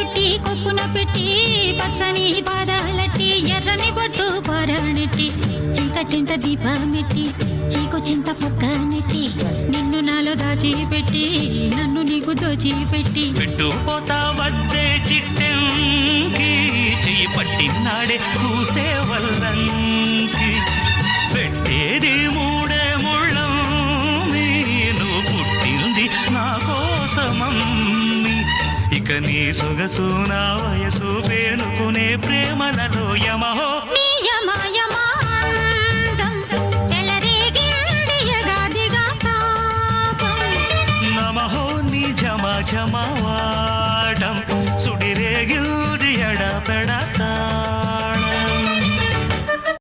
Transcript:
చుట్టి కొప్పున పెట్టి పచ్చని పాదాలట్టి ఎర్రని బొట్టు పారాణెట్టి చీకటింట దీపమెట్టి చీకు చింత పొక్క నెట్టి నిన్ను నాలో దాచిపెట్టి నన్ను నీకు దోచిపెట్టి పెట్టుపోతా వద్దే చిట్టంకి చెయ్యి పట్టినాడే కూసే వల్లంకి పెట్టేది మూడే ముళ్ళం నేను పుట్టింది నా కోసమమ్మి ఇక నీ సొగసు నా వయసు పేనుకునే ప్రేమలలో యమహో